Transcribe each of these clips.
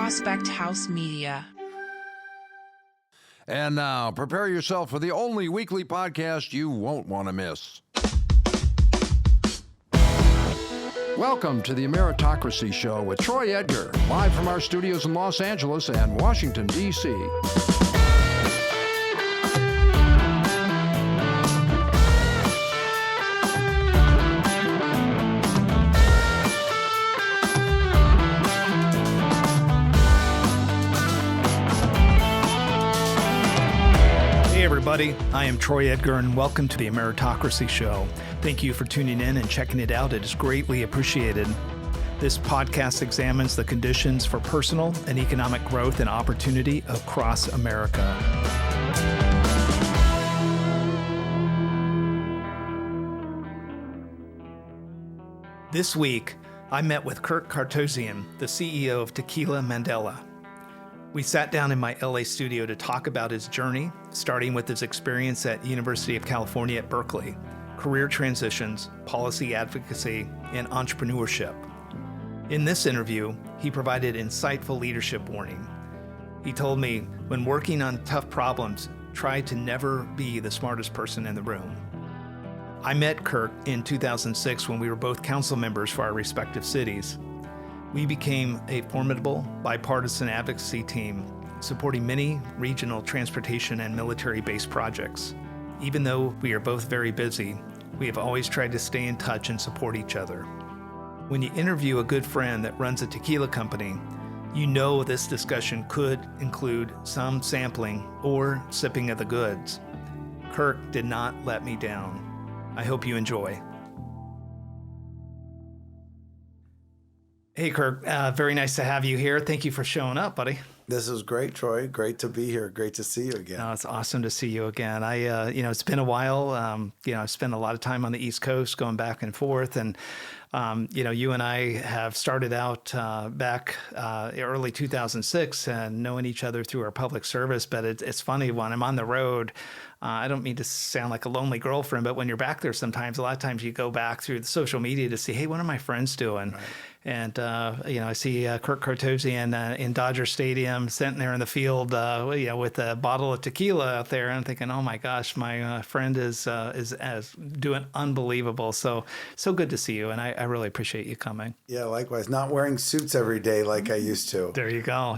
Prospect House Media. And now, prepare yourself for the only weekly podcast you won't want to miss. Welcome to the Ameritocracy Show with Troy Edgar, live from our studios in Los Angeles and Washington, D.C. Everybody, I am Troy Edgar and welcome to the Ameritocracy Show. Thank you for tuning in and checking it out. It is greatly appreciated. This podcast examines the conditions for personal and economic growth and opportunity across America. This week, I met with Kirk Cartozian, the CEO of Tequila Mandala. We sat down in my LA studio to talk about his journey, starting with his experience at University of California at Berkeley, career transitions, policy advocacy, and entrepreneurship. In this interview, he provided insightful leadership warning. He told me, when working on tough problems, try to never be the smartest person in the room. I met Kirk in 2006 when we were both council members for our respective cities. We became a formidable bipartisan advocacy team, supporting many regional transportation and military-based projects. Even though we are both very busy, we have always tried to stay in touch and support each other. When you interview a good friend that runs a tequila company, you know this discussion could include some sampling or sipping of the goods. Kirk did not let me down. I hope you enjoy. Hey, Kirk, very nice to have you here. Thank you for showing up, buddy. This is great, Troy. Great to be here. Great to see you again. No, it's awesome to see you again. It's been a while. I've spent a lot of time on the East Coast going back and forth. And, you and I have started out back early 2006 and knowing each other through our public service. But it's funny when I'm on the road, I don't mean to sound like a lonely girlfriend, but when you're back there sometimes, a lot of times you go back through the social media to see, hey, what are my friends doing? Right. And, I see Kirk Cartozian in Dodger Stadium sitting there in the field, with a bottle of tequila out there. And I'm thinking, oh, my gosh, my friend is doing unbelievable. So good to see you. And I really appreciate you coming. Yeah, likewise. Not wearing suits every day like I used to. There you go.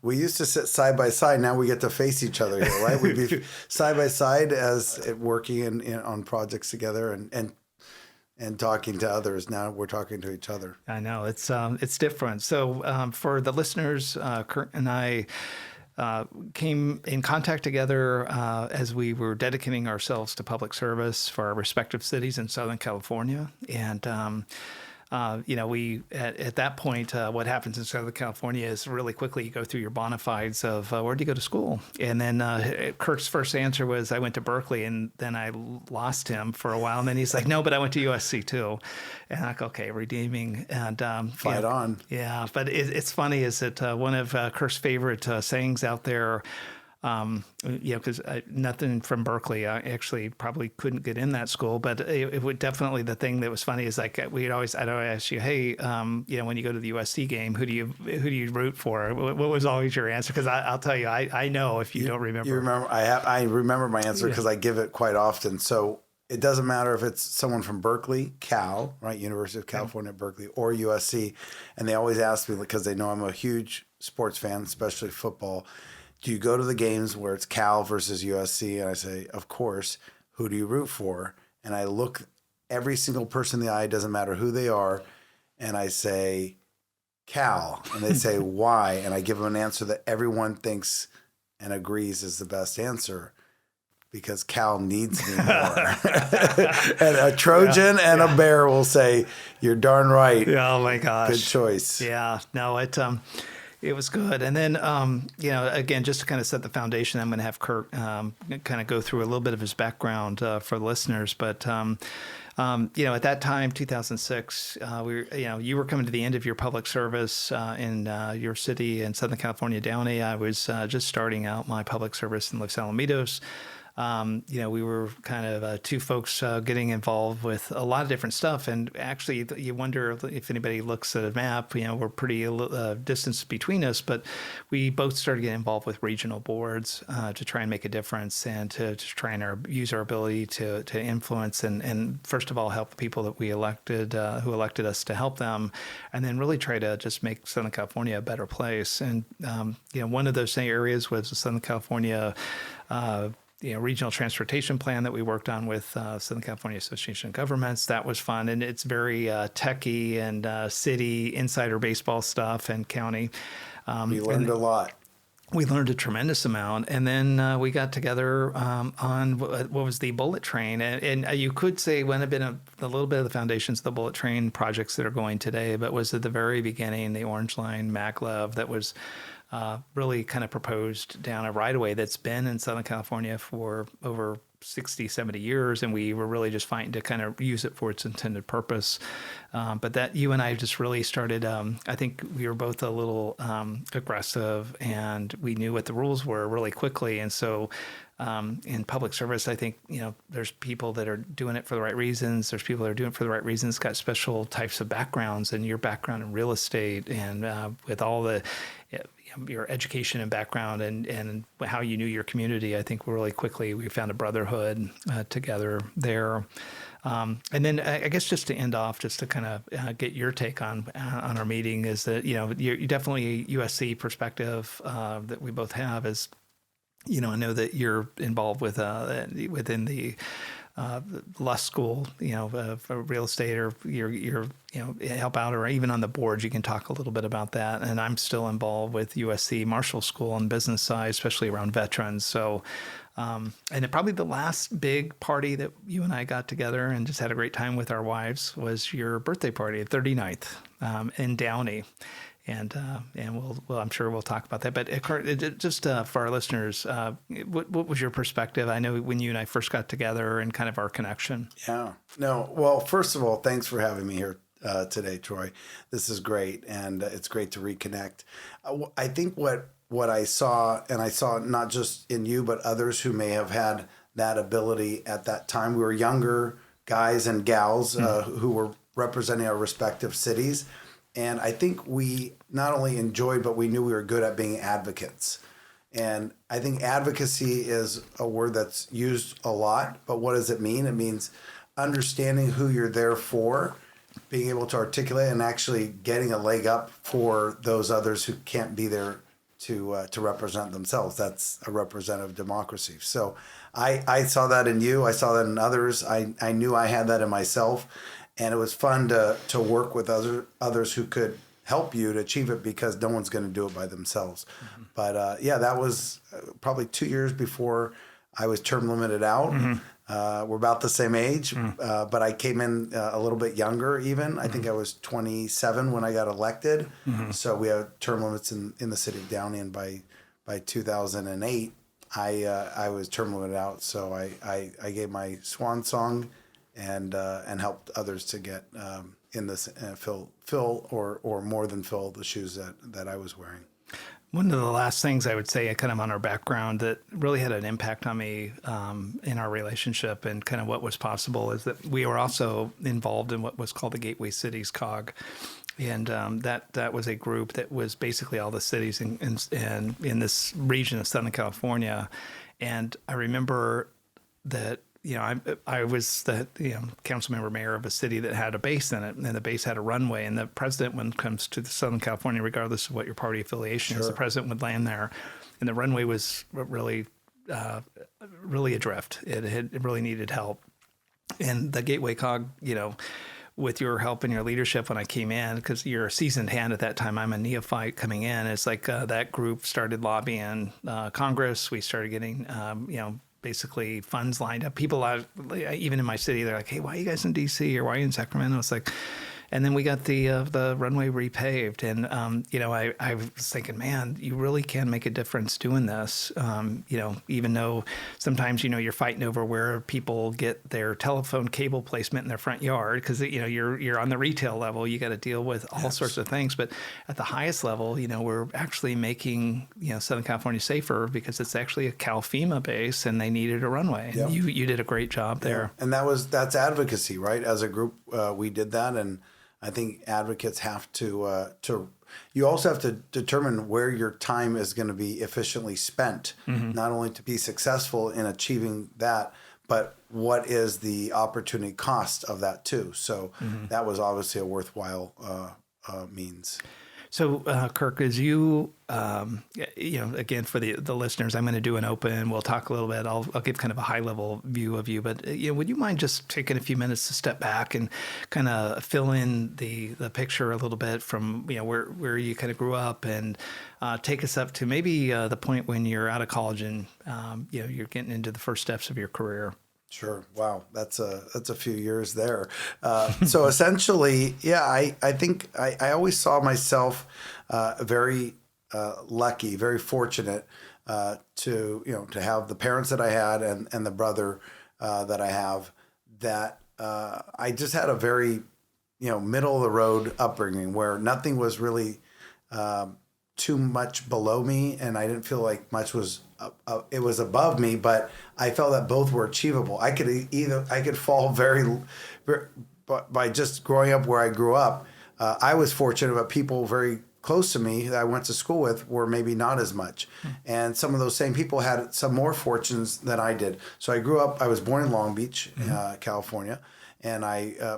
We used to sit side by side. Now we get to face each other here, right? We'd be side by side as working on projects together and talking to others. Now we're talking to each other. I know it's different. So for the listeners, Kurt and I came in contact together as we were dedicating ourselves to public service for our respective cities in Southern California. And we at that point, what happens in Southern California is really quickly you go through your bona fides of where do you go to school? And then Kirk's first answer was, I went to Berkeley, and then I lost him for a while. And then he's like, no, but I went to USC too. And I'm like, okay, redeeming. And fight on. Yeah, but it's funny is that one of Kirk's favorite sayings out there, because nothing from Berkeley. I actually probably couldn't get in that school, but it would definitely, the thing that was funny is like I'd always ask you, hey, when you go to the USC game, who do you root for? What was always your answer? Because I'll tell you, I know if you don't remember. You remember? I remember my answer because I give it quite often. So it doesn't matter if it's someone from Berkeley, Cal, right, University of California, Berkeley, or USC, and they always ask me because they know I'm a huge sports fan, especially football. Do you go to the games where it's Cal versus USC? And I say, of course. Who do you root for? And I look every single person in the eye, doesn't matter who they are, and I say, Cal. And they say, why? And I give them an answer that everyone thinks and agrees is the best answer. Because Cal needs me more. And a Trojan and a bear will say, you're darn right. Yeah, oh, my gosh. Good choice. Yeah. No, it was good. And then, again, just to kind of set the foundation, I'm going to have Kirk kind of go through a little bit of his background for listeners. But, at that time, 2006, you were coming to the end of your public service in your city in Southern California, Downey. I was just starting out my public service in Los Alamitos. we were kind of two folks getting involved with a lot of different stuff. And actually, you wonder if anybody looks at a map, we're pretty distance between us, but we both started getting involved with regional boards to try and make a difference and to try and use our ability to influence and first of all, help the people that we elected, who elected us to help them, and then really try to just make Southern California a better place. And, one of those areas was the Southern California regional transportation plan that we worked on with Southern California Association of Governments. That was fun, and it's very techie and city insider baseball stuff and county. We learned a lot. We learned a tremendous amount, and then we got together on what was the bullet train, and you could say would have been a little bit of the foundations of the bullet train projects that are going today, but was at the very beginning the Orange Line maglev that was really kind of proposed down a right-of-way that's been in Southern California for over 60, 70 years, and we were really just fighting to kind of use it for its intended purpose. But that you and I just really started, I think we were both a little aggressive, and we knew what the rules were really quickly. And so in public service, I think, there's people that are doing it for the right reasons. There's people that are doing it for the right reasons, got special types of backgrounds, and your background in real estate and with all the your education and background and how you knew your community. I think really quickly we found a brotherhood together there. And then I guess just to end off, just to kind of get your take on our meeting is that, you're definitely a USC perspective that we both have is, I know that you're involved with within the Lusk School, for real estate, or you're help out, or even on the board, you can talk a little bit about that. And I'm still involved with USC Marshall School on the business side, especially around veterans. So, and then probably the last big party that you and I got together and just had a great time with our wives was your birthday party at 39th in Downey. And I'm sure we'll talk about that. But just for our listeners, what was your perspective? I know when you and I first got together and kind of our connection. Yeah. No. Well, first of all, thanks for having me here today, Troy. This is great, and it's great to reconnect. I think what I saw, and I saw not just in you, but others who may have had that ability at that time. We were younger guys and gals who were representing our respective cities. And I think we not only enjoyed, but we knew we were good at being advocates. And I think advocacy is a word that's used a lot, but what does it mean? It means understanding who you're there for, being able to articulate, and actually getting a leg up for those others who can't be there to represent themselves. That's a representative democracy. So I saw that in you. I saw that in others. I knew I had that in myself. And it was fun to work with others who could help you to achieve it, because no one's going to do it by themselves. Mm-hmm. But that was probably 2 years before I was term limited out. Mm-hmm. We're about the same age, but I came in a little bit younger even. I think I was 27 when I got elected. Mm-hmm. So we had term limits in the City of Downey, and by 2008, I was term limited out. So I gave my swan song and helped others to get in this fill or more than fill the shoes that I was wearing. One of the last things I would say, kind of on our background, that really had an impact on me in our relationship and kind of what was possible, is that we were also involved in what was called the Gateway Cities COG. And that was a group that was basically all the cities in this region of Southern California. And I remember that I was the council member, mayor of a city that had a base in it, and the base had a runway. And the president, when it comes to Southern California, regardless of what your party affiliation is, the president would land there, and the runway was really adrift. It really needed help. And the Gateway COG, with your help and your leadership when I came in, because you're a seasoned hand at that time, I'm a neophyte coming in. It's like that group started lobbying Congress. We started getting, basically funds lined up. People, even in my city, they're like, hey, why are you guys in D.C. or why are you in Sacramento? It's like, And then we got the runway repaved. And, I was thinking, man, you really can make a difference doing this. Even though sometimes, you're fighting over where people get their telephone cable placement in their front yard because, you're on the retail level. You got to deal with all sorts of things. But at the highest level, we're actually making, Southern California safer because it's actually a Cal FEMA base and they needed a runway. Yep. You did a great job there. And that's advocacy, right? As a group, we did that. And I think advocates have to you also have to determine where your time is going to be efficiently spent, not only to be successful in achieving that, but what is the opportunity cost of that too. So that was obviously a worthwhile means. So, Kirk, as you, again, for the listeners, I'm going to do an open. We'll talk a little bit. I'll give kind of a high-level view of you. But, would you mind just taking a few minutes to step back and kind of fill in the picture a little bit from, where you kind of grew up and take us up to maybe the point when you're out of college and, you're getting into the first steps of your career? Sure. Wow. That's a few years there. So essentially, I think I always saw myself very lucky, very fortunate to have the parents that I had and the brother that I have that I just had a very, middle of the road upbringing where nothing was really too much below me, and I didn't feel like much was it was above me, but I felt that both were achievable. I could fall very by just growing up where I grew up. I was fortunate, but people very close to me that I went to school with were maybe not as much, and some of those same people had some more fortunes than I did. So I was born in Long Beach, California. And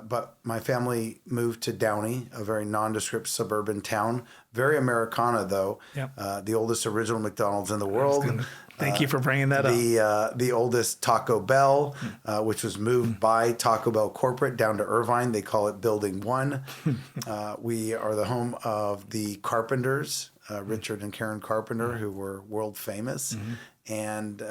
but my family moved to Downey, a very nondescript suburban town. Very Americana, though. Yep. The oldest original McDonald's in the world. Thank you for bringing that up. The oldest Taco Bell, which was moved by Taco Bell corporate down to Irvine. They call it Building 1. We are the home of the Carpenters, Richard and Karen Carpenter, who were world famous, and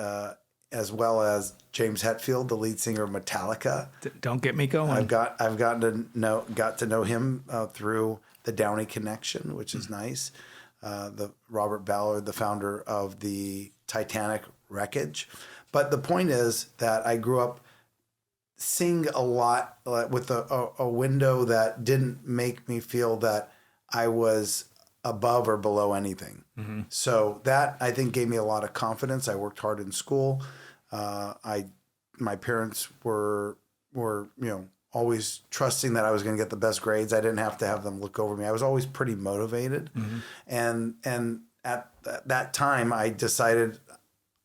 as well as James Hetfield, the lead singer of Metallica. Don't get me going. I've got to know him through the Downey connection, which is nice. The Robert Ballard, the founder of the Titanic wreckage. But the point is that I grew up seeing a lot with a window that didn't make me feel that I was above or below anything. So that, I think, gave me a lot of confidence. I worked hard in school. My parents were always trusting that I was going to get the best grades. I didn't have to have them look over me. I was always pretty motivated. And at that time, I decided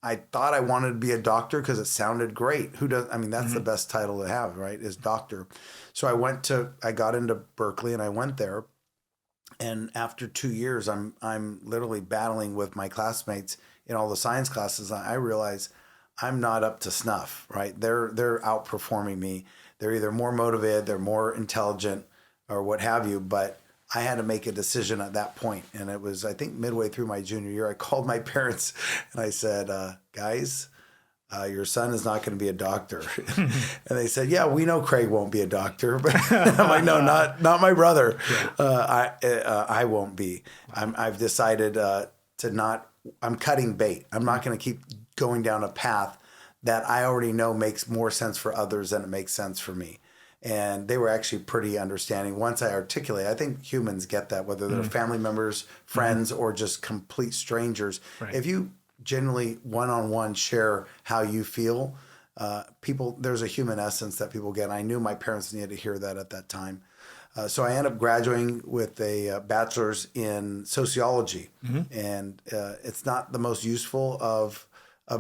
I thought I wanted to be a doctor because it sounded great. Who does? I mean, that's the best title to have, right? Is doctor. So I got into Berkeley and I went there. And after 2 years, I'm literally battling with my classmates in all the science classes. I realize I'm not up to snuff, right? They're outperforming me. They're either more motivated, they're more intelligent, or what have you. But I had to make a decision at that point. And it was, I think, midway through my junior year, I called my parents and I said, guys, your son is not going to be a doctor. And they said, yeah, we know Craig won't be a doctor. But I'm like, no, not my brother. I won't be. I've decided to not, I'm cutting bait. I'm not going to keep going down a path that I already know makes more sense for others than it makes sense for me. And they were actually pretty understanding once I articulate. I think humans get that, whether they're family members, friends, or just complete strangers. Right. If you genuinely one-on-one share how you feel, there's a human essence that people get. And I knew my parents needed to hear that at that time. So I ended up graduating with a bachelor's in sociology. And it's not the most useful of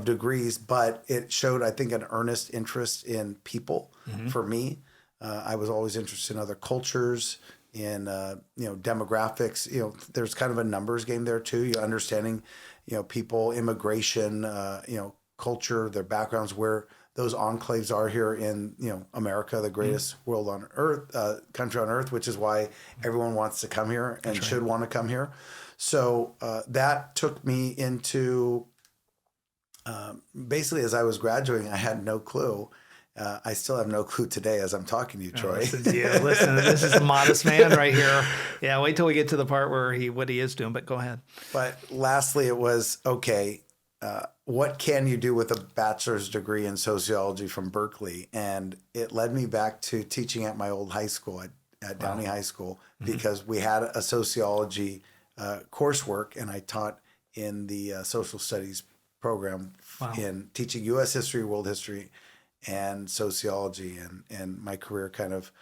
degrees, but it showed, I think, an earnest interest in people for me. I was always interested in other cultures, in demographics. There's kind of a numbers game there too. You're understanding, people, immigration, culture, their backgrounds, where those enclaves are here in America, the greatest world on earth, country on earth, which is why everyone wants to come here and should want to come here. So that took me into basically, as I was graduating, I had no clue. I still have no clue today as I'm talking to you, Troy. Listen, this is a modest man right here. Yeah, wait till we get to the part where what he is doing, but go ahead. But lastly, it was, okay, what can you do with a bachelor's degree in sociology from Berkeley? And it led me back to teaching at my old high school, at Downey High School, because we had a sociology coursework, and I taught in the social studies program in teaching U.S. history, world history, and sociology, and my career kind of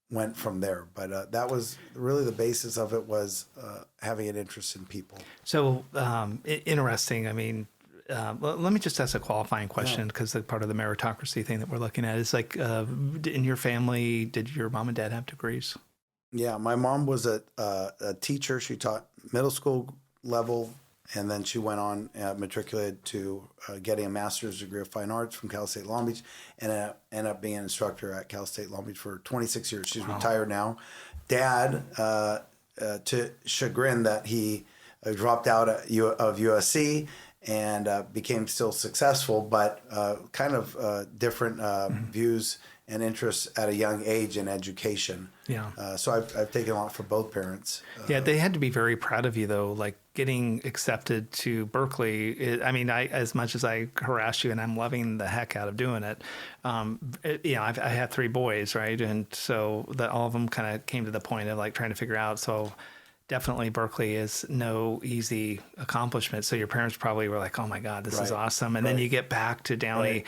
went from there. But that was really the basis of it, was having an interest in people. So interesting. I mean, let me just ask a qualifying question, because the part of the meritocracy thing that we're looking at is like, in your family, did your mom and dad have degrees? Yeah, my mom was a teacher. She taught middle school level, and then she went on, matriculated to getting a master's degree of fine arts from Cal State Long Beach, and ended up being an instructor at Cal State Long Beach for 26 years. She's retired now. Dad, to chagrin that he dropped out of USC and became still successful, but kind of different views and interests at a young age in education. Yeah. So I've taken a lot from both parents. Yeah, they had to be very proud of you, though. Like getting accepted to Berkeley. I as much as I harass you, and I'm loving the heck out of doing it. I had 3 boys, right, and so all of them kind of came to the point of like trying to figure out. So definitely Berkeley is no easy accomplishment. So your parents probably were like, "Oh my God, this is awesome!" And then you get back to Downey. Right.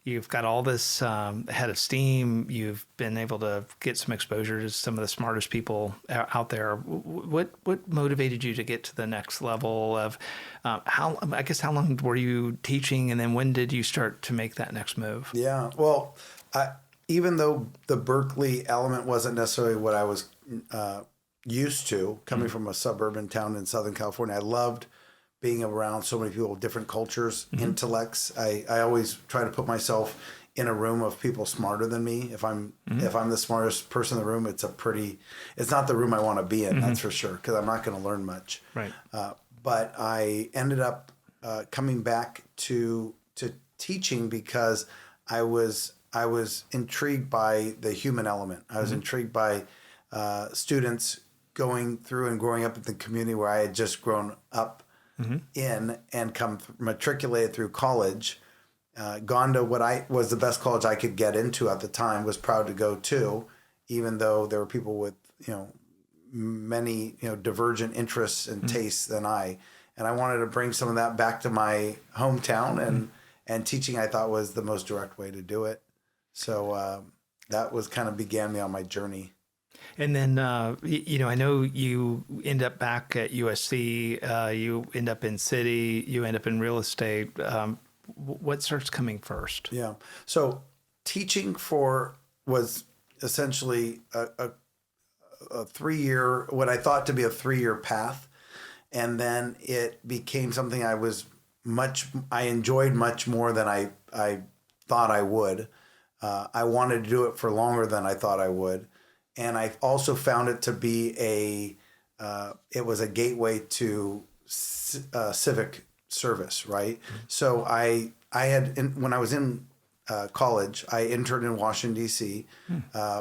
You've got all this head of steam. You've been able to get some exposure to some of the smartest people out there. What motivated you to get to the next level of how long were you teaching, and then when did you start to make that next move? Yeah, well, even though the Berkeley element wasn't necessarily what I was used to, coming from a suburban town in Southern California, I loved being around so many people, different cultures, intellects. I always try to put myself in a room of people smarter than me. If I'm the smartest person in the room, it's not the room I want to be in, that's for sure, because I'm not going to learn much. Right. But I ended up coming back to teaching because I was intrigued by the human element. I was intrigued by students going through and growing up in the community where I had just grown up in, and matriculated through college, gone to what I was the best college I could get into at the time, was proud to go to, even though there were people with, many, divergent interests and tastes than I. And I wanted to bring some of that back to my hometown, and teaching I thought was the most direct way to do it. So that was kind of began me on my journey. And then, I know you end up back at USC, you end up in city, you end up in real estate. What starts coming first? Yeah. So teaching was essentially a 3-year, what I thought to be a 3-year path. And then it became something I enjoyed much more than I thought I would. I wanted to do it for longer than I thought I would. And I also found it to be it was a gateway to civic service, right? So I had, when I was in college, I interned in Washington, D.C.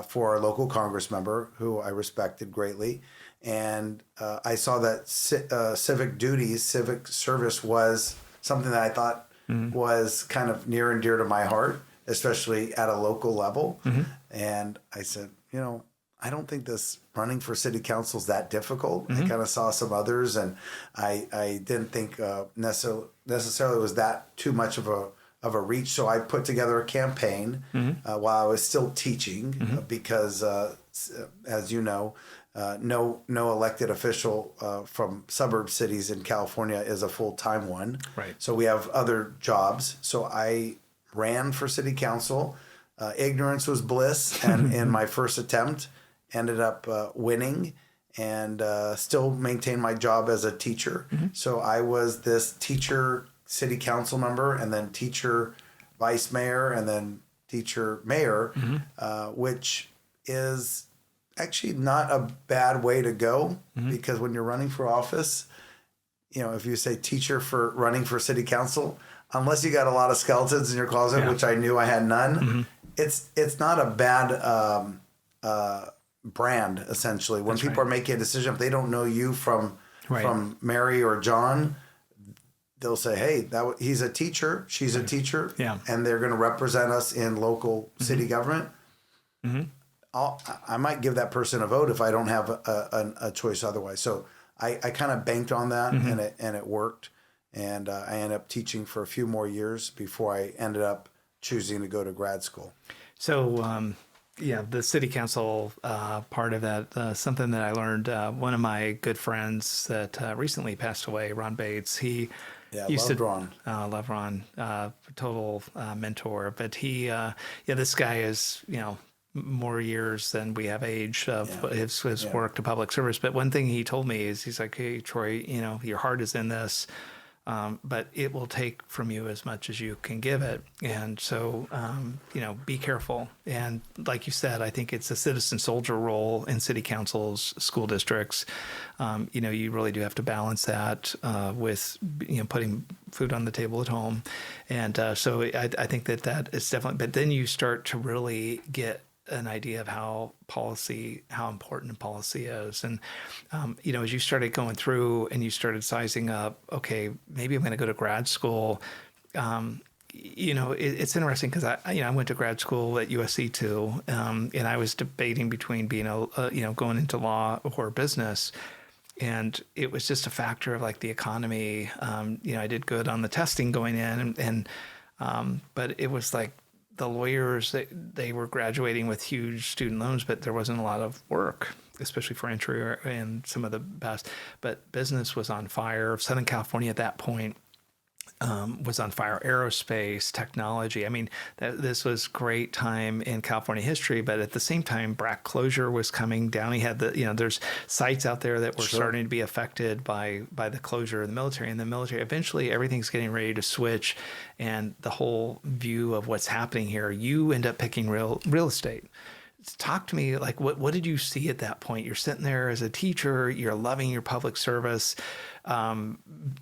For a local congress member who I respected greatly. And I saw that civic duties, civic service was something that I thought was kind of near and dear to my heart, especially at a local level. And I said, I don't think this running for city council is that difficult. I kind of saw some others, and I didn't think necessarily was that too much of a reach. So I put together a campaign while I was still teaching, because as you know, no elected official from suburb cities in California is a full-time one. Right. So we have other jobs. So I ran for city council. Ignorance was bliss, and in my first attempt, ended up winning, and still maintained my job as a teacher. So I was this teacher city council member, and then teacher vice mayor, and then teacher mayor, which is actually not a bad way to go, because when you're running for office, if you say teacher for running for city council, unless you got a lot of skeletons in your closet, which I knew I had none, it's not a bad brand, essentially. When people are making a decision, if they don't know you from Mary or John, they'll say, hey, he's a teacher, she's a teacher, and they're going to represent us in local city government. I might give that person a vote if I don't have a choice otherwise. So I kind of banked on that, and it worked. And I ended up teaching for a few more years before I ended up choosing to go to grad school. So, the city council part of that, something that I learned, one of my good friends that recently passed away, Ron Bates, he used Ron. Love Ron, total mentor. But this guy is, more years than we have age of his work to public service. But one thing he told me is, he's like, hey, Troy, your heart is in this. But it will take from you as much as you can give it. And so, be careful. And like you said, I think it's a citizen soldier role in city councils, school districts. You really do have to balance that with, putting food on the table at home. And so I think that is definitely, but then you start to really get an idea of how important policy is. And, as you started going through and you started sizing up, okay, maybe I'm going to go to grad school. It's interesting because I went to grad school at USC too. And I was debating between being going into law or business. And it was just a factor of like the economy. I did good on the testing going in but it was like, the lawyers, they were graduating with huge student loans, but there wasn't a lot of work, especially for entry and some of the best. But business was on fire. Southern California at that point was on fire. Aerospace, technology. I mean, this was great time in California history, but at the same time, BRAC closure was coming. Downey had there's sites out there that were starting to be affected by the closure of the military. And the military, eventually everything's getting ready to switch. And the whole view of what's happening here, you end up picking real estate. Talk to me, like, what did you see at that point? You're sitting there as a teacher, you're loving your public service.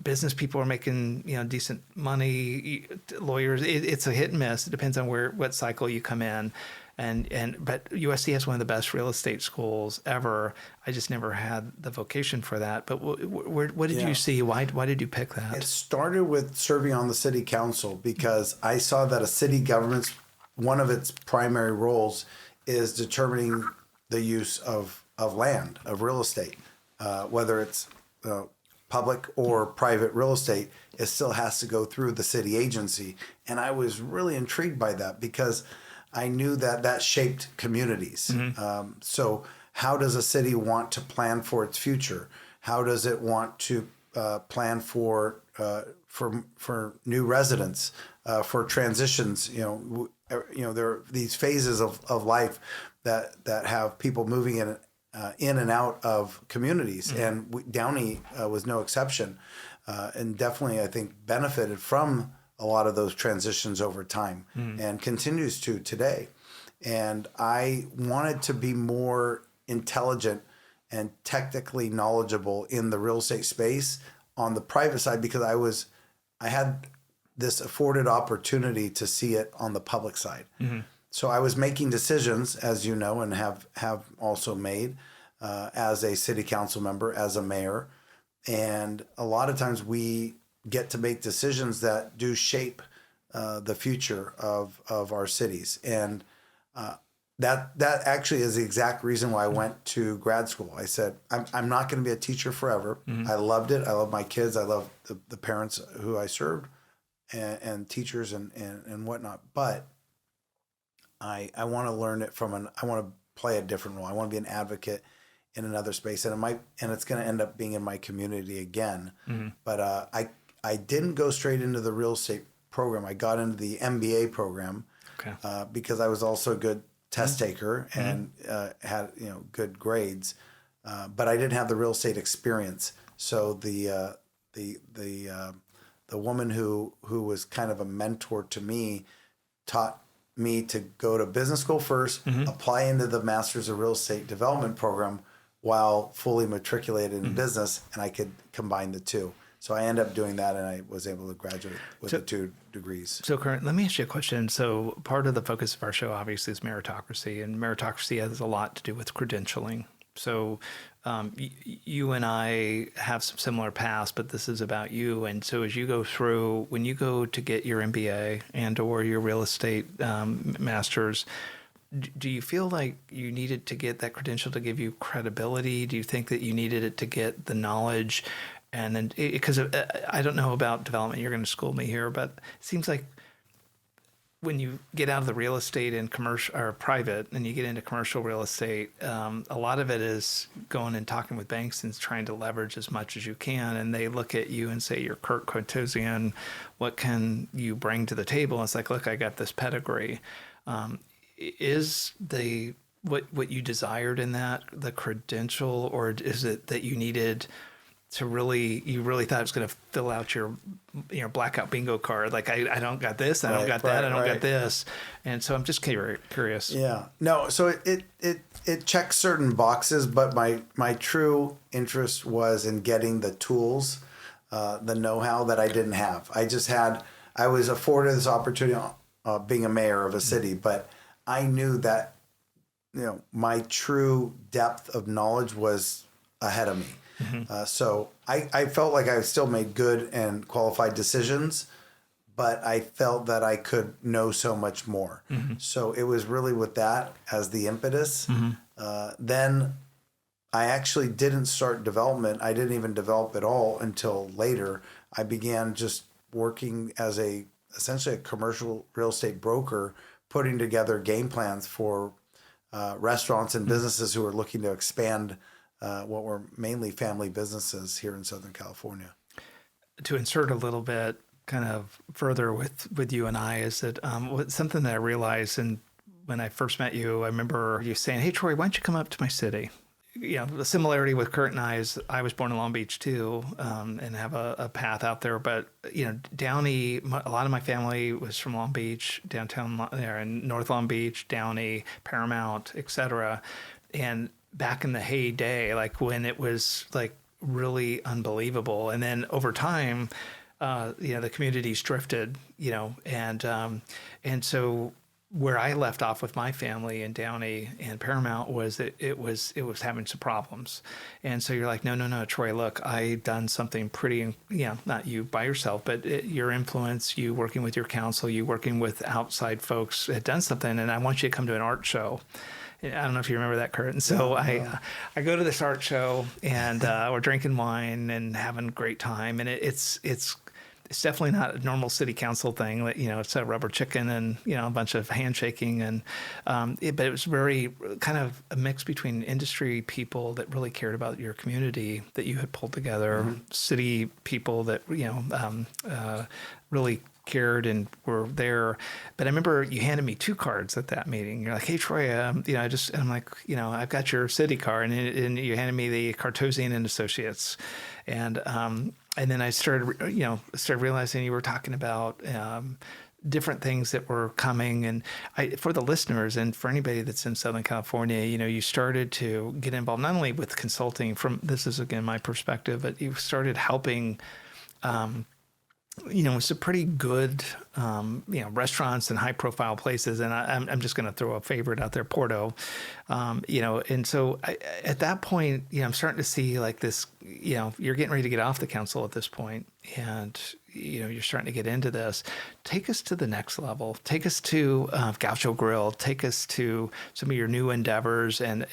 Business people are making, decent money. Lawyers, it's a hit and miss. It depends on what cycle you come in. But USC has one of the best real estate schools ever. I just never had the vocation for that. But what did you see? Why did you pick that? It started with serving on the city council because I saw that a city government's one of its primary roles is determining the use of land, of real estate, whether it's public or private real estate. It still has to go through the city agency. And I was really intrigued by that because I knew that shaped communities. So how does a city want to plan for its future? How does it want to plan for new residents, for transitions? There are these phases of life that have people moving in and out of communities, and Downey was no exception, and definitely I think benefited from a lot of those transitions over time, and continues to today. And I wanted to be more intelligent and technically knowledgeable in the real estate space on the private side because I had this afforded opportunity to see it on the public side. So I was making decisions, as you know, and have also made as a city council member, as a mayor. And a lot of times we get to make decisions that do shape the future of our cities. And that actually is the exact reason why I went to grad school. I said, I'm not going to be a teacher forever. I loved it. I love my kids. I love the parents who I served and teachers and whatnot. But I want to learn it I want to play a different role. I want to be an advocate in another space. And it's going to end up being in my community again. But I didn't go straight into the real estate program. I got into the MBA program because I was also a good test taker and had good grades, but I didn't have the real estate experience. So the woman who was kind of a mentor to me taught me to go to business school first, apply into the Masters of Real Estate Development program while fully matriculated in business, and I could combine the two. So I ended up doing that, and I was able to graduate with the 2 degrees. So, Kurt, let me ask you a question. So, part of the focus of our show, obviously, is meritocracy, and meritocracy has a lot to do with credentialing. So, you and I have some similar paths, but this is about you. And so, as you go through, when you go to get your MBA and/or your real estate master's, do you feel like you needed to get that credential to give you credibility? Do you think that you needed it to get the knowledge? And then, because I don't know about development, you're going to school me here, but it seems like when you get out of the real estate and commercial or private and you get into commercial real estate, a lot of it is going and talking with banks and trying to leverage as much as you can. And they look at you and say, you're Kirk Cartozian. What can you bring to the table? And it's like, look, I got this pedigree. Is what you desired in that the credential, or is it that you needed to you really thought it was going to fill out your blackout bingo card? Like, I don't got this, I don't got that, I don't got this. And so I'm just curious. Yeah. No, so it checks certain boxes, but my true interest was in getting the tools, the know-how that I didn't have. I was afforded this opportunity being a mayor of a city, but I knew that, my true depth of knowledge was ahead of me. Mm-hmm. So I felt like I still made good and qualified decisions, but I felt that I could know so much more. Mm-hmm. So it was really with that as the impetus. Mm-hmm. Then I actually didn't start development. I didn't even develop at all until later. I began just working as essentially a commercial real estate broker, putting together game plans for restaurants and businesses who are looking to expand what were mainly family businesses here in Southern California. To insert a little bit kind of further with you and I is that something that I realized, and when I first met you, I remember you saying, hey, Troy, why don't you come up to my city? The similarity with Kurt and I is I was born in Long Beach too, and have a path out there. But, Downey, a lot of my family was from Long Beach, downtown there, in North Long Beach, Downey, Paramount, etc. And back in the heyday, like when it was like really unbelievable. And then over time, the communities drifted, and so where I left off with my family in Downey and Paramount was that it was having some problems. And so you're like, no, Troy, look, I've done something pretty, not you by yourself, but your influence, you working with your council, you working with outside folks had done something, and I want you to come to an art show. I don't know if you remember that, Kurt. And so I go to this art show, and we're drinking wine and having a great time. And it's definitely not a normal city council thing. It's a rubber chicken and a bunch of handshaking, and but it was very kind of a mix between industry people that really cared about your community that you had pulled together, mm-hmm. city people that really cared and were there. But I remember you handed me 2 cards at that meeting. You're like, hey, Troy, I'm like, I've got your city card. And you handed me the Cartozian and Associates. And then I started realizing you were talking about different things that were coming. And for the listeners and for anybody that's in Southern California, you started to get involved not only with consulting this is, again, my perspective, but you started helping it's a pretty good, restaurants and high profile places. And I'm just going to throw a favorite out there, Porto, and so at that point, I'm starting to see like this, you're getting ready to get off the council at this point, and, you're starting to get into this. Take us to the next level. Take us to Gaucho Grill. Take us to some of your new endeavors and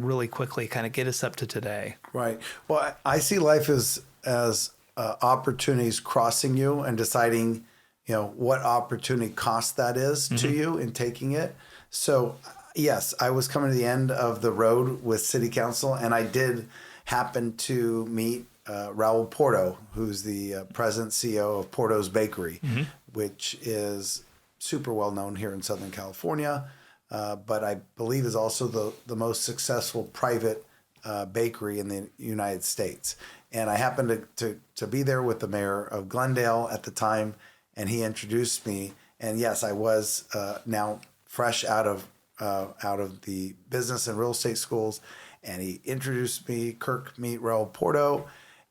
really quickly kind of get us up to today. Right. Well, I see life as opportunities crossing you and deciding, what opportunity cost that is mm-hmm. to you in taking it. So yes, I was coming to the end of the road with city council, and I did happen to meet Raul Porto, who's the president CEO of Porto's Bakery, mm-hmm. which is super well known here in Southern California, but I believe is also the most successful private bakery in the United States. And I happened to be there with the mayor of Glendale at the time, and he introduced me. And yes, I was now fresh out of the business and real estate schools, and he introduced me, Kirk, meet Raul Porto.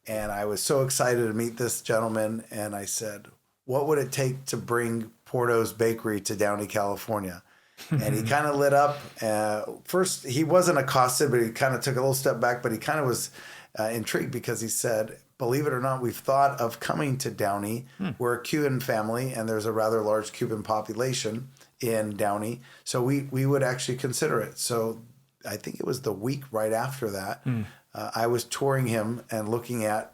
And I was so excited to meet this gentleman. And I said, what would it take to bring Porto's Bakery to Downey, California? And he kind of lit up. First, he wasn't accosted, but he kind of took a little step back. But he kind of was intrigued because he said, believe it or not, we've thought of coming to Downey. We're a Cuban family, and there's a rather large Cuban population in Downey. So we would actually consider it. So I think it was the week right after that, I was touring him and looking at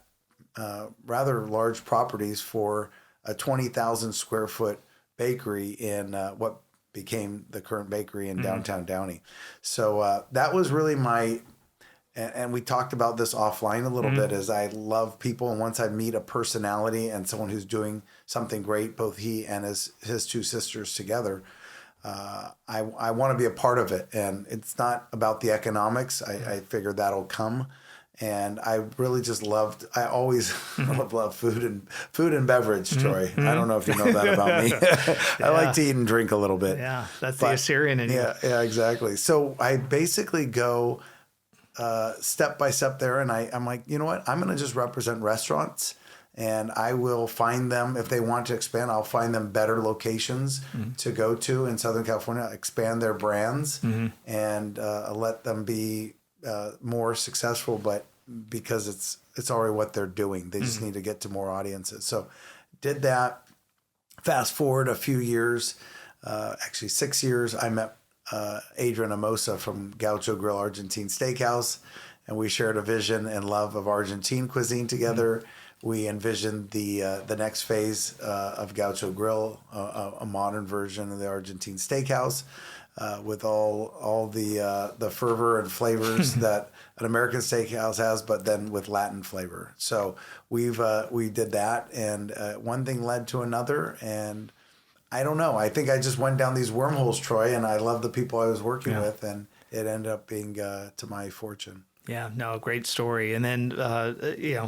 rather large properties for a 20,000 square foot bakery in what became the current bakery in downtown Downey. So that was really and we talked about this offline a little bit, as I love people. And once I meet a personality and someone who's doing something great, both he and his two sisters together, I want to be a part of it. And it's not about the economics. I figured that'll come. And I really just I always love food and beverage, Troy. I don't know if you know that about me. I like to eat and drink a little bit. Yeah, that's the Assyrian in you. Yeah, exactly. So I basically go step by step there, and I'm like, you know what? I'm going to just represent restaurants, and I will find them, if they want to expand, I'll find them better locations to go to in Southern California, expand their brands, and let them be more successful, but because it's already what they're doing. They just need to get to more audiences. So did that. Fast forward a few years, actually 6 years, I met Adrian Amosa from Gaucho Grill Argentine Steakhouse, and we shared a vision and love of Argentine cuisine together. We envisioned the next phase of Gaucho Grill, a modern version of the Argentine Steakhouse, with all the fervor and flavors that an American steakhouse has, but then with Latin flavor. So we did that, and one thing led to another, and I don't know. I think I just went down these wormholes, Troy, and I love the people I was working with, and it ended up being to my fortune. Yeah, no, great story. And then,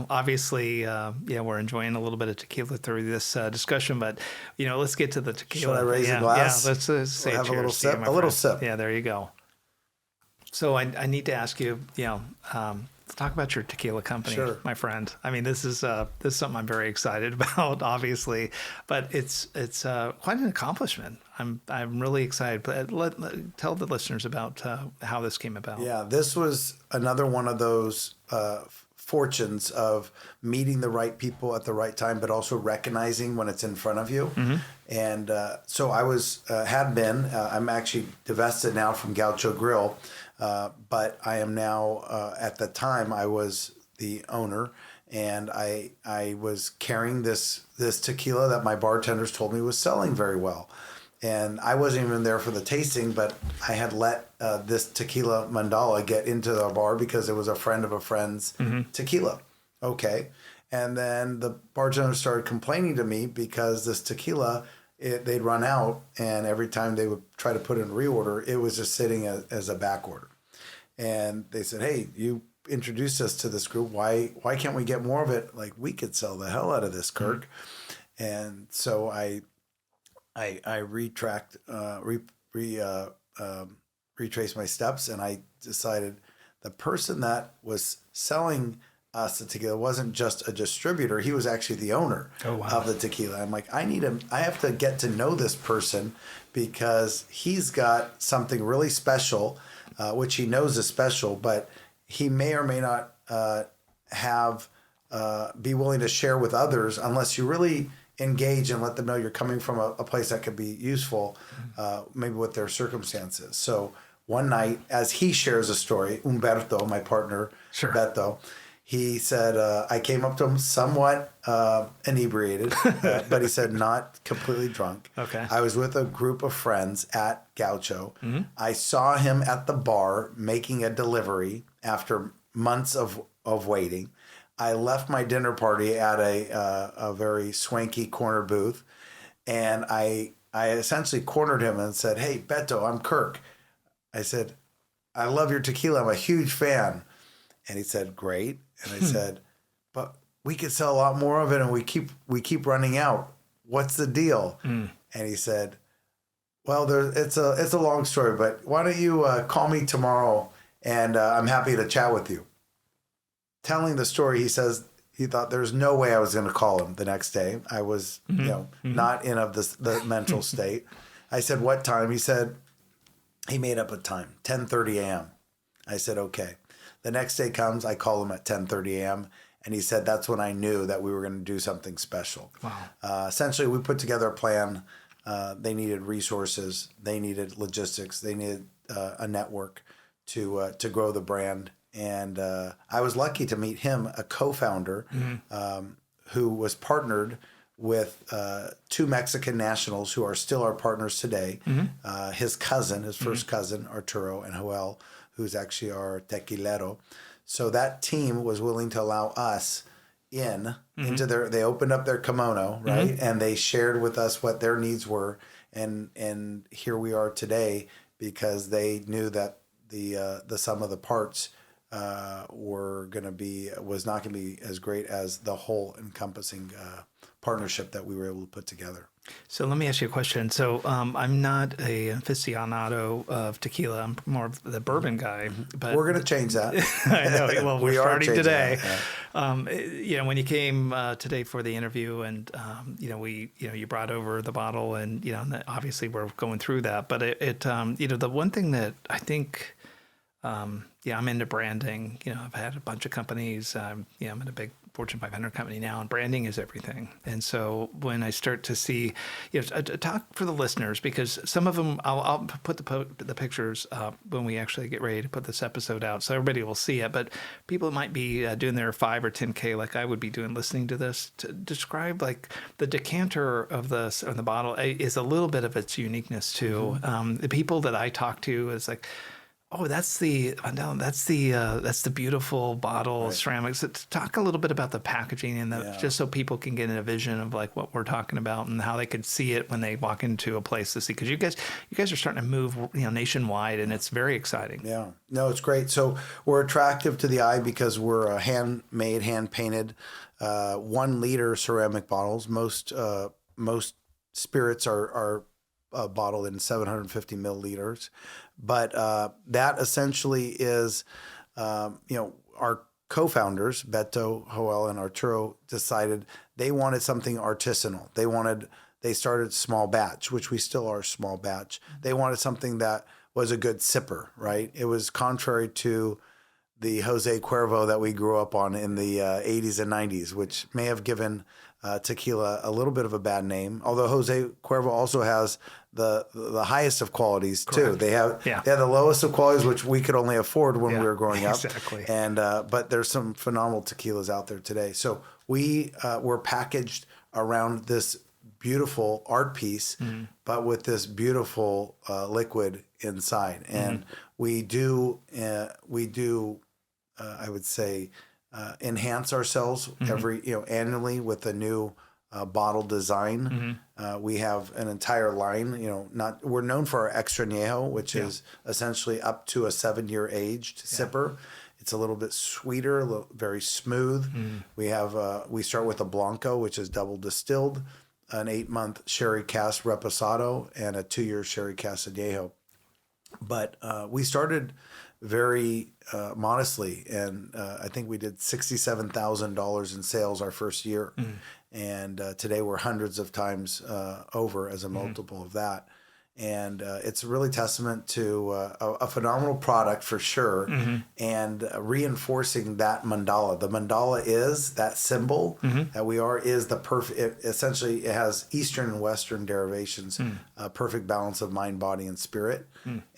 obviously, we're enjoying a little bit of tequila through this discussion, but, let's get to the tequila. Should I raise a glass? Yeah, let's say have cheers a little to you, sip. my A little friend. sip. Yeah, there you go. So I need to ask you, let's talk about your tequila company, Sure. my friend. I mean, this is something I'm very excited about, obviously, but it's quite an accomplishment. I'm really excited. But tell the listeners about how this came about. Yeah, this was another one of those fortunes of meeting the right people at the right time, but also recognizing when it's in front of you. And so I I'm actually divested now from Gaucho Grill, but I am now, at the time I was the owner, and I was carrying this tequila that my bartenders told me was selling very well. And I wasn't even there for the tasting, but I had let this Tequila Mandala get into the bar because it was a friend of a friend's tequila. Okay. And then the bartender started complaining to me because this tequila, they'd run out, and every time they would try to put in a reorder, it was just sitting as a back order. And they said, hey, you introduced us to this group. Why can't we get more of it? Like, we could sell the hell out of this, Kirk. And so I retraced my steps, and I decided the person that was selling us the tequila wasn't just a distributor. He was actually the owner of the tequila. I'm like, I have to get to know this person because he's got something really special, which he knows is special, but he may or may not be willing to share with others unless you really engage and let them know you're coming from a place that could be useful, maybe with their circumstances. So one night, as he shares a story, Umberto, my partner, Beto, he said, I came up to him somewhat inebriated, but he said not completely drunk. Okay. I was with a group of friends at Gaucho. I saw him at the bar making a delivery after months of waiting. I left my dinner party at a very swanky corner booth, and I essentially cornered him and said, hey, Beto, I'm Kirk. I said, I love your tequila. I'm a huge fan. And he said, great. And I said, but we could sell a lot more of it, and we keep running out. What's the deal? And he said, well, it's a long story, but why don't you call me tomorrow, and I'm happy to chat with you. Telling the story, he says, He thought there's no way I was going to call him the next day. I was, not in the mental state. I said, what time? He said, he made up a time, 10:30 a.m. I said, okay. The next day comes, I call him at 10:30 a.m. And he said, that's when I knew that we were going to do something special. Wow. Essentially, we put together a plan. They needed resources. They needed logistics. They needed a network to grow the brand. And I was lucky to meet him, a co-founder who was partnered with two Mexican nationals who are still our partners today. His cousin, his first cousin, Arturo and Joel, who's actually our tequilero. So that team was willing to allow us into they opened up their kimono, right? And they shared with us what their needs were. And here we are today because they knew that the sum of the parts was not going to be as great as the whole encompassing partnership that we were able to put together. So let me ask you a question. So I'm not a aficionado of tequila. I'm more of the bourbon guy. But we're going to change that. I know. Well, we're starting today. That, yeah. When you came today for the interview, and you brought over the bottle, and obviously we're going through that. But the one thing that I think, I'm into branding. I've had a bunch of companies. I'm in a big Fortune 500 company now, and branding is everything. And so when I start to see, talk for the listeners, because some of them, I'll put the pictures up when we actually get ready to put this episode out, so everybody will see it. But people might be doing their 5 or 10K, like I would be doing, listening to this. To describe like the decanter of the bottle is a little bit of its uniqueness too. The people that I talk to is like, oh, that's the beautiful bottle, right. Ceramics. So talk a little bit about the packaging and just so people can get a vision of like what we're talking about and how they could see it when they walk into a place to see. Because you guys are starting to move, nationwide, and it's very exciting. Yeah, no, it's great. So we're attractive to the eye because we're handmade, hand painted, 1 liter ceramic bottles. Most spirits are bottled in 750 milliliters. But that essentially is, our co-founders, Beto, Joel, and Arturo, decided they wanted something artisanal. They started small batch, which we still are small batch. They wanted something that was a good sipper, right? It was contrary to the Jose Cuervo that we grew up on in the 80s and 90s, which may have given tequila a little bit of a bad name. Although Jose Cuervo also has the highest of qualities too. Correct. They have the lowest of qualities, which we could only afford when we were growing up. Exactly. And but there's some phenomenal tequilas out there today. So we were packaged around this beautiful art piece, but with this beautiful liquid inside. And we do I would say enhance ourselves annually with a new bottle design. We have an entire line. We're known for our extra añejo, which is essentially up to a 7-year aged sipper. It's a little bit sweeter, very smooth. We start with a blanco, which is double distilled, an 8-month sherry cask reposado, and a 2-year sherry cask añejo. But we started very modestly, and I think we did $67,000 in sales our first year. And today we're hundreds of times over as a multiple of that. And it's really testament to a phenomenal product for sure, and reinforcing that mandala. The mandala is that symbol that we are, is the perfect, essentially it has Eastern and Western derivations, a perfect balance of mind, body, and spirit.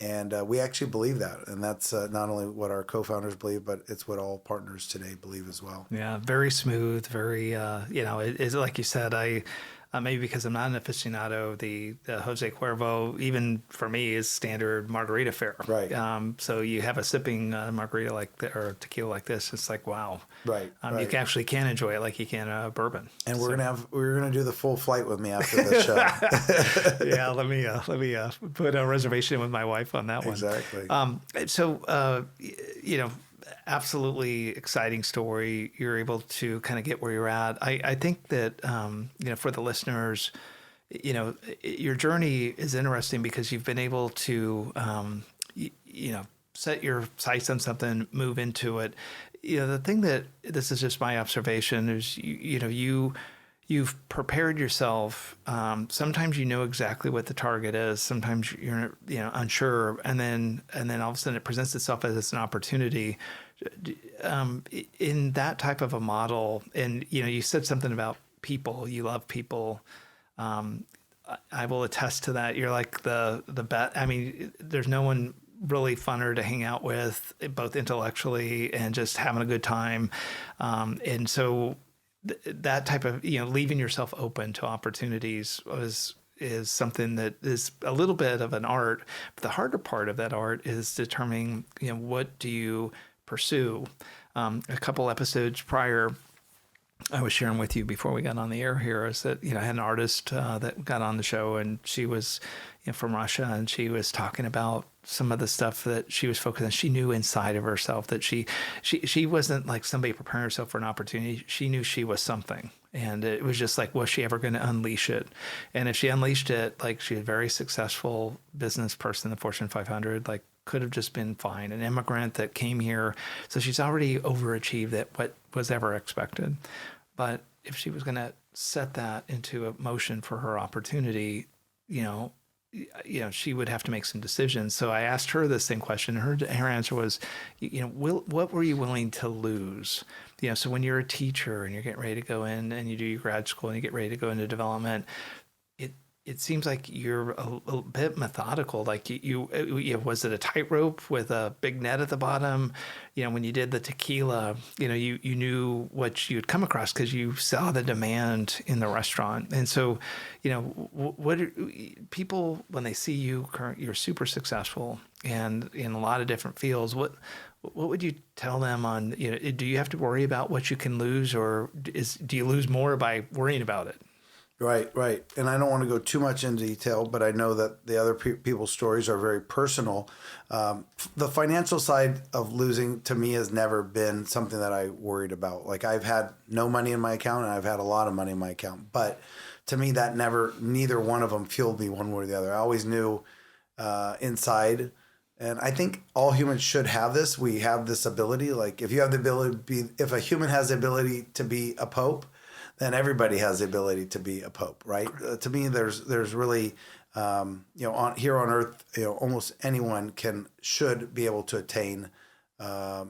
And we actually believe that. And that's not only what our co-founders believe, but it's what all partners today believe as well. Yeah, very smooth, very, it's like you said, maybe because I'm not an aficionado, the Jose Cuervo, even for me, is standard margarita fare. Right. So you have a sipping margarita or tequila like this, it's like, wow. Right. You actually can enjoy it like you can bourbon. And we're gonna do the full flight with me after this show. Yeah, let me put a reservation with my wife on that one. Exactly. Absolutely exciting story. You're able to kind of get where you're at. I think that, for the listeners, your journey is interesting because you've been able to, set your sights on something, move into it. the thing that this is just my observation is, you've prepared yourself. Sometimes you know exactly what the target is. Sometimes you're unsure, and then all of a sudden it presents itself as an opportunity. In that type of a model, and you said something about people. You love people. I will attest to that. You're like the best. I mean, there's no one really funner to hang out with, both intellectually and just having a good time. And so that type of, leaving yourself open to opportunities is something that is a little bit of an art. But the harder part of that art is determining, what do you pursue? A couple episodes prior, I was sharing with you before we got on the air here is that, I had an artist that got on the show, and she was from Russia, and she was talking about some of the stuff that she was focused on. She knew inside of herself that she wasn't like somebody preparing herself for an opportunity. She knew she was something. And it was just like, was she ever going to unleash it? And if she unleashed it, like, she was a very successful business person, the Fortune 500, like, could have just been fine. An immigrant that came here. So she's already overachieved at what was ever expected. But if she was going to set that into a motion for her opportunity, she would have to make some decisions. So I asked her the same question. Her answer was, what were you willing to lose? So when you're a teacher and you're getting ready to go in and you do your grad school and you get ready to go into development, it seems like you're a bit methodical. Like was it a tightrope with a big net at the bottom? When you did the tequila, you knew what you'd come across because you saw the demand in the restaurant. And so, what people, when they see you're super successful and in a lot of different fields, what would you tell them on, do you have to worry about what you can lose, or do you lose more by worrying about it? Right. And I don't want to go too much into detail, but I know that the other people's stories are very personal. The financial side of losing to me has never been something that I worried about. Like, I've had no money in my account and I've had a lot of money in my account. But to me, neither one of them fueled me one way or the other. I always knew inside. And I think all humans should have this. We have this ability. Like, if a human has the ability to be a pope, then everybody has the ability to be a pope, right? To me, there's really, here on earth, almost anyone should be able to attain the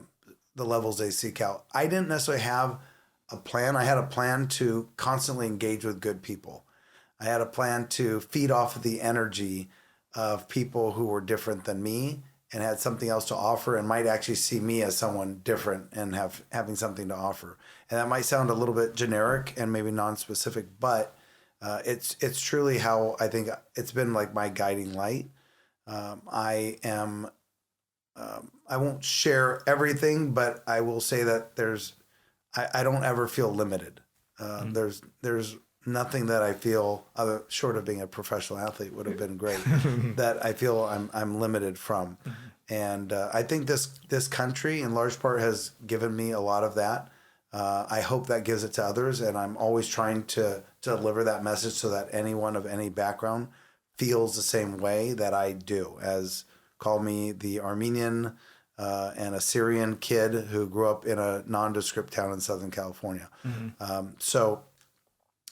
levels they seek out. I didn't necessarily have a plan. I had a plan to constantly engage with good people. I had a plan to feed off of the energy of people who were different than me and had something else to offer and might actually see me as someone different and having something to offer. And that might sound a little bit generic and maybe non-specific, but it's truly how I think it's been like my guiding light. I won't share everything, but I will say that I don't ever feel limited. There's nothing that I feel, other short of being a professional athlete would have been great, that I feel I'm limited from. And I think this country in large part has given me a lot of that. I hope that gives it to others, and I'm always trying to deliver that message so that anyone of any background feels the same way that I do. As call me the Armenian and Assyrian kid who grew up in a nondescript town in Southern California. So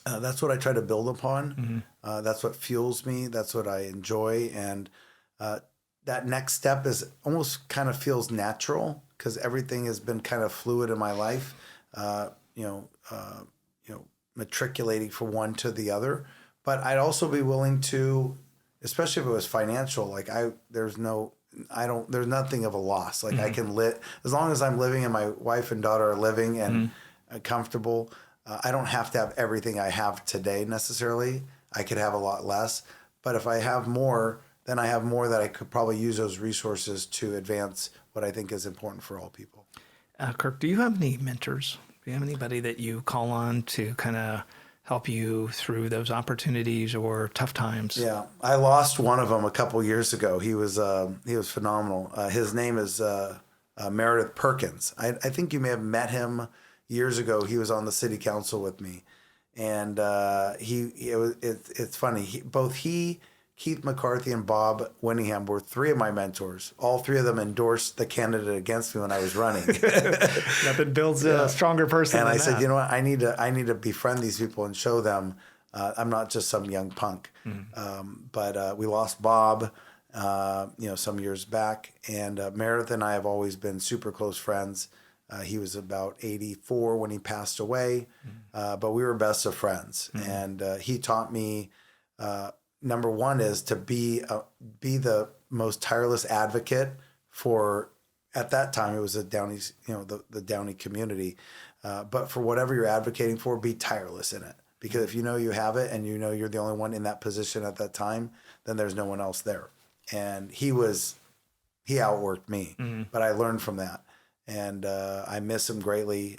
that's what I try to build upon. That's what fuels me. That's what I enjoy. And that next step is almost kind of feels natural because everything has been kind of fluid in my life. Matriculating from one to the other, but I'd also be willing to, especially if it was financial, like there's nothing of a loss. Like I can live, as long as I'm living and my wife and daughter are living and comfortable. I don't have to have everything I have today necessarily. I could have a lot less, but if I have more, then I have more that I could probably use those resources to advance what I think is important for all people. Kirk, do you have any mentors? Do you have anybody that you call on to kind of help you through those opportunities or tough times? Yeah, I lost one of them a couple years ago. He was phenomenal. His name is Meredith Perkins. I think you may have met him years ago. He was on the city council with me, and it's funny. Both he Keith McCarthy and Bob Winningham were three of my mentors. All three of them endorsed the candidate against me when I was running. Nothing builds a stronger person and than I that. said, you know what, I need to befriend these people and show them I'm not just some young punk. But we lost Bob, some years back, and Meredith and I have always been super close friends. He was about 84 when he passed away, but we were best of friends. And he taught me, number one is to be the most tireless advocate for, at that time it was the Downey, the Downey community. But for whatever you're advocating for, be tireless in it. Because if you know you have it and you know you're the only one in that position at that time, then there's no one else there. And he outworked me, but I learned from that. And I miss him greatly,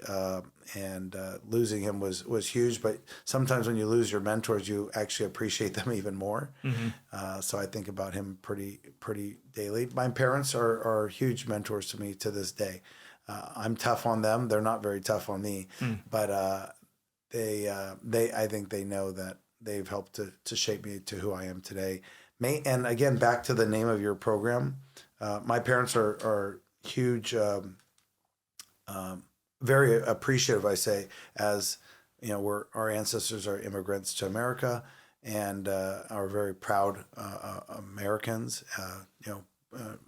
and losing him was huge. But sometimes when you lose your mentors, you actually appreciate them even more. So I think about him pretty daily. My parents are huge mentors to me to this day. I'm tough on them; they're not very tough on me. But I think they know that they've helped to shape me to who I am today. And again, back to the name of your program, my parents are huge. Very appreciative, I say, as our ancestors are immigrants to America and are very proud Americans.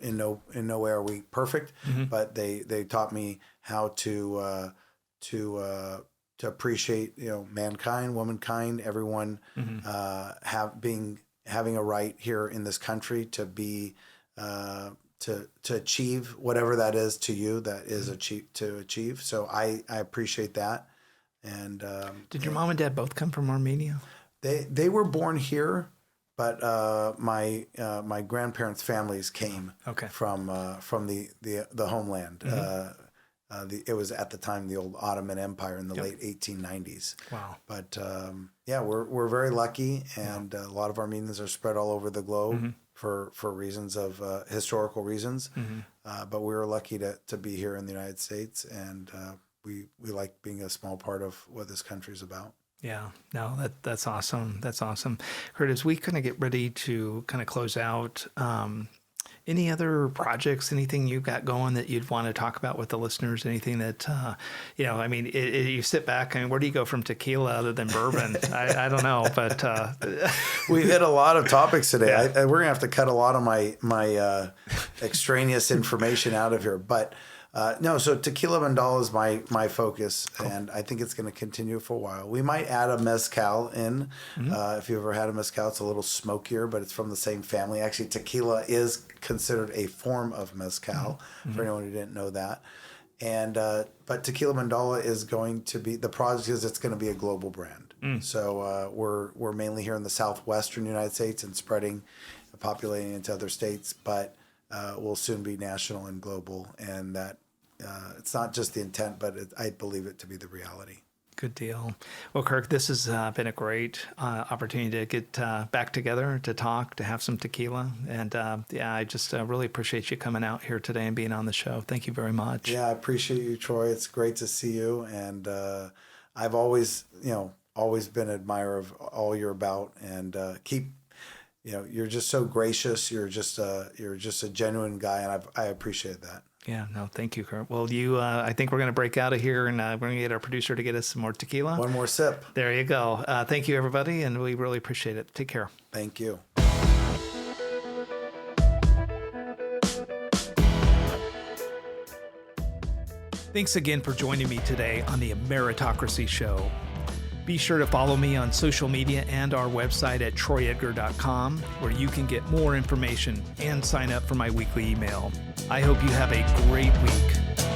In no way are we perfect, but they taught me how to appreciate mankind, womankind, everyone having a right here in this country to be. To achieve whatever that is to you that is to achieve. So I appreciate that. And did your mom and dad both come from Armenia? They were born here, but my grandparents' families came from the homeland. It was at the time the old Ottoman Empire in the late 1890s. Wow. But we're very lucky, and a lot of Armenians are spread all over the globe. For reasons of historical reasons, but we were lucky to be here in the United States, and we like being a small part of what this country is about. Yeah, no, that's awesome. That's awesome. Kurt, as we kind of get ready to kind of close out, any other projects, anything you've got going that you'd want to talk about with the listeners? Anything that, you sit back, where do you go from tequila other than bourbon? I don't know, but... We've hit a lot of topics today. Yeah. We're going to have to cut a lot of my extraneous information out of here. But so Tequila Mandala is my focus, and I think it's going to continue for a while. We might add a mezcal in. If you've ever had a mezcal, it's a little smokier, but it's from the same family. Actually, tequila is considered a form of mezcal, for anyone who didn't know that. And but Tequila Mandala is going to be, the project is it's going to be a global brand. So we're mainly here in the southwestern United States and populating into other states, but we'll soon be national and global, and that it's not just the intent, but I believe it to be the reality. Good deal. Well, Kirk, this has been a great opportunity to get back together, to talk, to have some tequila. And I just really appreciate you coming out here today and being on the show. Thank you very much. Yeah, I appreciate you, Troy. It's great to see you. And I've always been an admirer of all you're about, and you're just so gracious. You're just a genuine guy, and I appreciate that. Yeah, no, thank you, Kurt. Well, I think we're going to break out of here, and we're going to get our producer to get us some more tequila. One more sip. There you go. Thank you, everybody, and we really appreciate it. Take care. Thank you. Thanks again for joining me today on the Ameritocracy Show. Be sure to follow me on social media and our website at troyedgar.com, where you can get more information and sign up for my weekly email. I hope you have a great week.